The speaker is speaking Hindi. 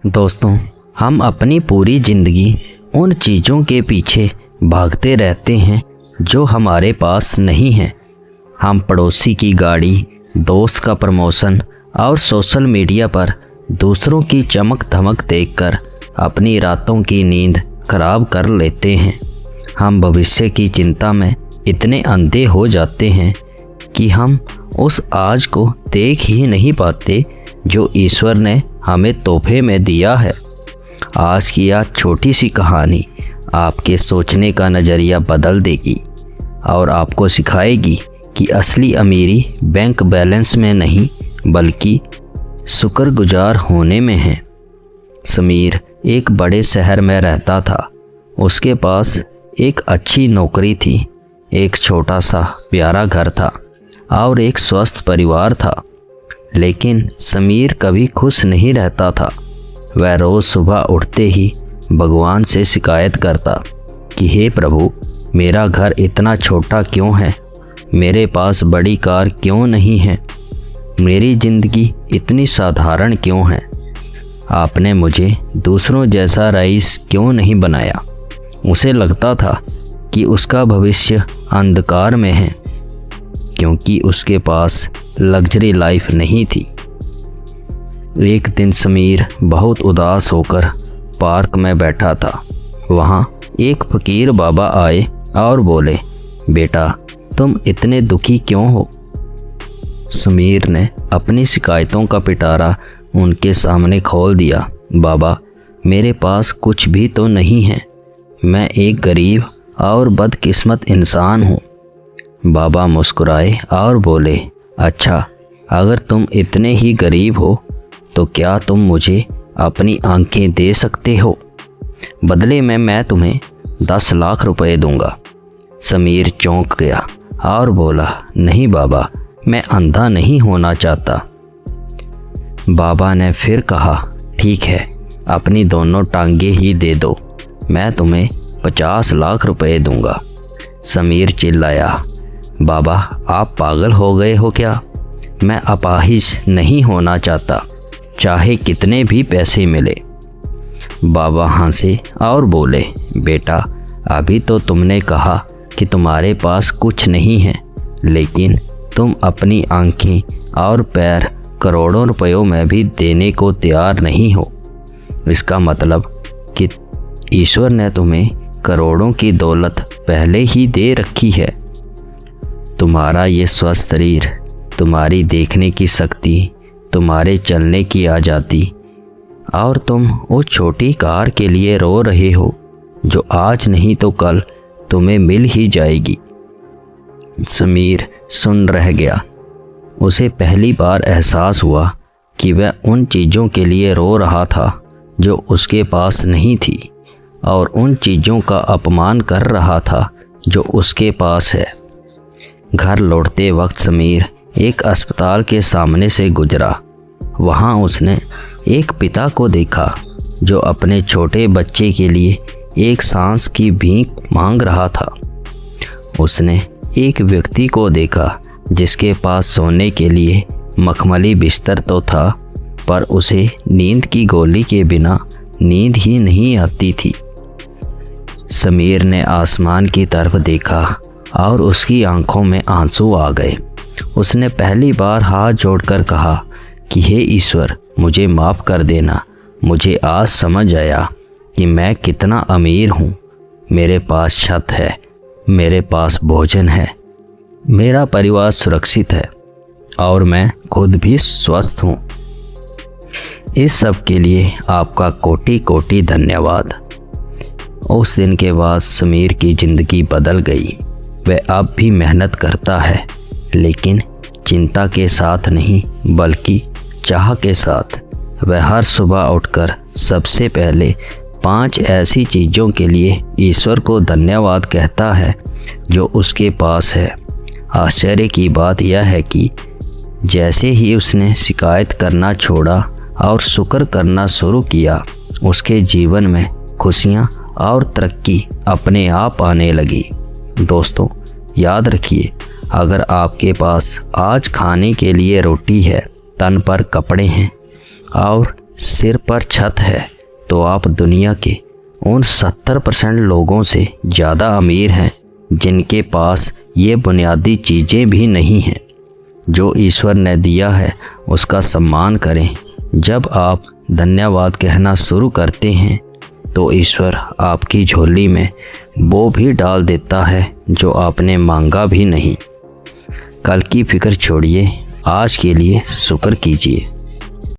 दोस्तों, हम अपनी पूरी ज़िंदगी उन चीज़ों के पीछे भागते रहते हैं जो हमारे पास नहीं हैं। हम पड़ोसी की गाड़ी, दोस्त का प्रमोशन और सोशल मीडिया पर दूसरों की चमक धमक देखकर अपनी रातों की नींद खराब कर लेते हैं। हम भविष्य की चिंता में इतने अंधे हो जाते हैं कि हम उस आज को देख ही नहीं पाते जो ईश्वर ने हमें तोहफे में दिया है। आज की यह छोटी सी कहानी आपके सोचने का नज़रिया बदल देगी और आपको सिखाएगी कि असली अमीरी बैंक बैलेंस में नहीं बल्कि शुक्रगुजार होने में है। समीर एक बड़े शहर में रहता था। उसके पास एक अच्छी नौकरी थी, एक छोटा सा प्यारा घर था और एक स्वस्थ परिवार था। लेकिन समीर कभी खुश नहीं रहता था। वह रोज़ सुबह उठते ही भगवान से शिकायत करता कि हे प्रभु, मेरा घर इतना छोटा क्यों है, मेरे पास बड़ी कार क्यों नहीं है, मेरी ज़िंदगी इतनी साधारण क्यों है, आपने मुझे दूसरों जैसा रईस क्यों नहीं बनाया। उसे लगता था कि उसका भविष्य अंधकार में है क्योंकि उसके पास लग्जरी लाइफ नहीं थी। एक दिन समीर बहुत उदास होकर पार्क में बैठा था। वहाँ एक फकीर बाबा आए और बोले, बेटा, तुम इतने दुखी क्यों हो। समीर ने अपनी शिकायतों का पिटारा उनके सामने खोल दिया। बाबा, मेरे पास कुछ भी तो नहीं है, मैं एक गरीब और बदकिस्मत इंसान हूँ। बाबा मुस्कुराए और बोले, अच्छा, अगर तुम इतने ही गरीब हो तो क्या तुम मुझे अपनी आंखें दे सकते हो? बदले में मैं तुम्हें 10 लाख रुपए दूंगा। समीर चौंक गया और बोला, नहीं बाबा, मैं अंधा नहीं होना चाहता। बाबा ने फिर कहा, ठीक है, अपनी दोनों टांगे ही दे दो, मैं तुम्हें 50 लाख रुपए दूंगा। समीर चिल्लाया, बाबा, आप पागल हो गए हो क्या? मैं अपाहिज नहीं होना चाहता, चाहे कितने भी पैसे मिले। बाबा हंसे और बोले, बेटा, अभी तो तुमने कहा कि तुम्हारे पास कुछ नहीं है, लेकिन तुम अपनी आंखें और पैर करोड़ों रुपयों में भी देने को तैयार नहीं हो। इसका मतलब कि ईश्वर ने तुम्हें करोड़ों की दौलत पहले ही दे रखी है। तुम्हारा ये स्वस्थ शरीर, तुम्हारी देखने की शक्ति, तुम्हारे चलने की आज़ादी, और तुम उस छोटी कार के लिए रो रहे हो जो आज नहीं तो कल तुम्हें मिल ही जाएगी। समीर सुन रह गया। उसे पहली बार एहसास हुआ कि वह उन चीज़ों के लिए रो रहा था जो उसके पास नहीं थी और उन चीज़ों का अपमान कर रहा था जो उसके पास है। घर लौटते वक्त समीर एक अस्पताल के सामने से गुजरा। वहाँ उसने एक पिता को देखा जो अपने छोटे बच्चे के लिए एक सांस की भीख मांग रहा था। उसने एक व्यक्ति को देखा जिसके पास सोने के लिए मखमली बिस्तर तो था, पर उसे नींद की गोली के बिना नींद ही नहीं आती थी। समीर ने आसमान की तरफ देखा और उसकी आंखों में आंसू आ गए। उसने पहली बार हाथ जोड़कर कहा कि हे ईश्वर, मुझे माफ़ कर देना। मुझे आज समझ आया कि मैं कितना अमीर हूँ। मेरे पास छत है, मेरे पास भोजन है, मेरा परिवार सुरक्षित है और मैं खुद भी स्वस्थ हूँ। इस सब के लिए आपका कोटि कोटि धन्यवाद। उस दिन के बाद समीर की ज़िंदगी बदल गई। वह अब भी मेहनत करता है, लेकिन चिंता के साथ नहीं बल्कि चाह के साथ। वह हर सुबह उठकर सबसे पहले 5 ऐसी चीज़ों के लिए ईश्वर को धन्यवाद कहता है जो उसके पास है। आश्चर्य की बात यह है कि जैसे ही उसने शिकायत करना छोड़ा और शुक्र करना शुरू किया, उसके जीवन में खुशियाँ और तरक्की अपने आप आने लगी। दोस्तों, याद रखिए, अगर आपके पास आज खाने के लिए रोटी है, तन पर कपड़े हैं और सिर पर छत है तो आप दुनिया के उन 70% लोगों से ज़्यादा अमीर हैं जिनके पास ये बुनियादी चीज़ें भी नहीं हैं। जो ईश्वर ने दिया है उसका सम्मान करें। जब आप धन्यवाद कहना शुरू करते हैं तो ईश्वर आपकी झोली में वो भी डाल देता है जो आपने मांगा भी नहीं। कल की फिक्र छोड़िए, आज के लिए शुक्र कीजिए।